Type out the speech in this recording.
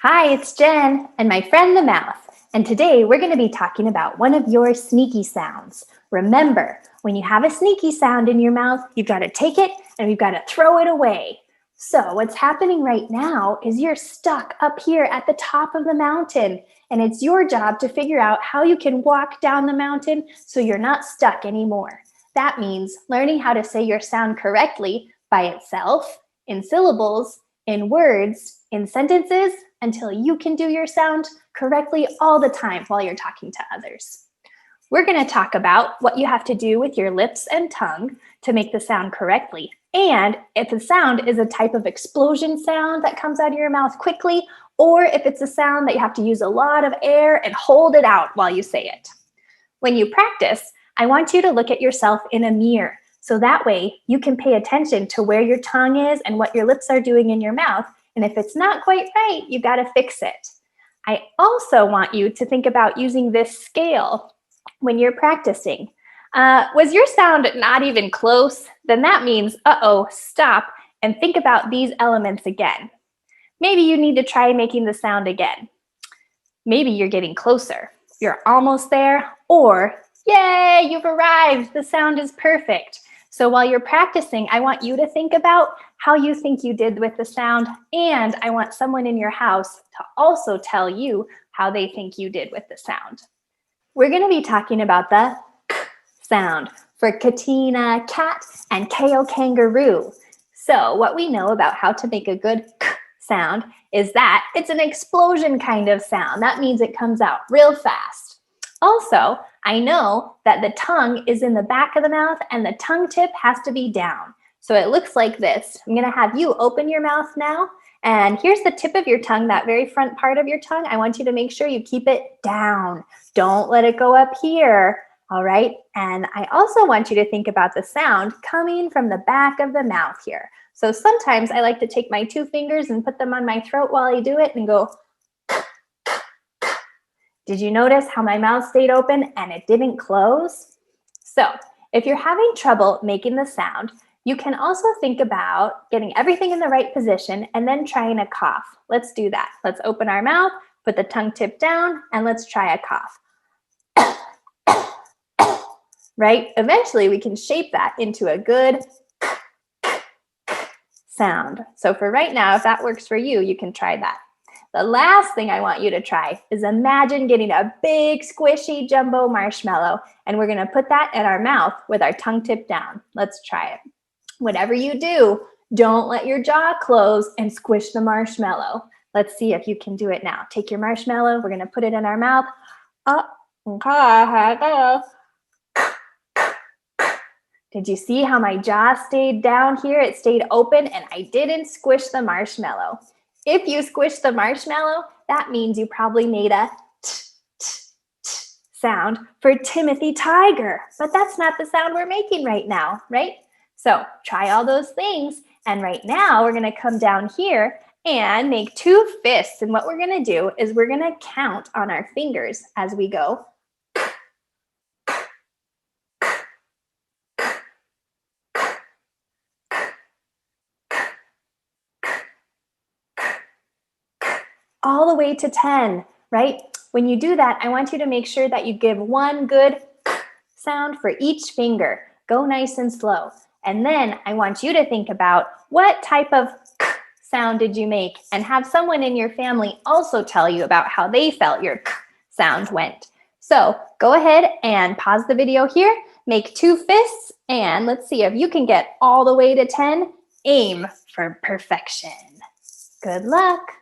Hi, it's Jen and my friend the mouth. And today we're going to be talking about one of your sneaky sounds. Remember, when you have a sneaky sound in your mouth, you've got to take it and you've got to throw it away. So what's happening right now is you're stuck up here at the top of the mountain, and it's your job to figure out how you can walk down the mountain so you're not stuck anymore. That means learning how to say your sound correctly by itself, in syllables, in words, in sentences, until you can do your sound correctly all the time while you're talking to others. We're going to talk about what you have to do with your lips and tongue to make the sound correctly. And if the sound is a type of explosion sound that comes out of your mouth quickly, or if it's a sound that you have to use a lot of air and hold it out while you say it. When you practice, I want you to look at yourself in a mirror. So that way you can pay attention to where your tongue is and what your lips are doing in your mouth. And if it's not quite right, you got to fix it. I also want you to think about using this scale when you're practicing. Was your sound not even close? Then that means, stop and think about these elements again. Maybe you need to try making the sound again. Maybe you're getting closer. You're almost there, or yay, you've arrived. The sound is perfect. So while you're practicing, I want you to think about how you think you did with the sound, and I want someone in your house to also tell you how they think you did with the sound. We're going to be talking about the k sound for Katina, cat, and Ko, kangaroo. So what we know about how to make a good k sound is that it's an explosion kind of sound. That means it comes out real fast. Also, I know that the tongue is in the back of the mouth and the tongue tip has to be down. So it looks like this. I'm going to have you open your mouth now. And here's the tip of your tongue, that very front part of your tongue. I want you to make sure you keep it down. Don't let it go up here. All right. And I also want you to think about the sound coming from the back of the mouth here. So sometimes I like to take my 2 fingers and put them on my throat while I do it and go. Did you notice how my mouth stayed open and it didn't close? So if you're having trouble making the sound, you can also think about getting everything in the right position and then trying a cough. Let's do that. Let's open our mouth, put the tongue tip down, and let's try a cough. Right? Eventually, we can shape that into a good sound. So for right now, if that works for you, you can try that. The last thing I want you to try is imagine getting a big squishy jumbo marshmallow, and we're going to put that in our mouth with our tongue tip down. Let's try it. Whatever you do, don't let your jaw close and squish the marshmallow. Let's see if you can do it now. Take your marshmallow. We're going to put it in our mouth. Did you see how my jaw stayed down here? It stayed open and I didn't squish the marshmallow. If you squish the marshmallow, that means you probably made a sound for Timothy Tiger. But that's not the sound we're making right now, right? So try all those things. And right now we're going to come down here and make 2 fists. And what we're going to do is we're going to count on our fingers as we go. All the way to 10, right? When you do that, I want you to make sure that you give 1 good sound for each finger. Go nice and slow. And then I want you to think about what type of sound did you make, and have someone in your family also tell you about how they felt your sound went. So go ahead and pause the video here, make 2 fists, and let's see if you can get all the way to 10. Aim for perfection. Good luck.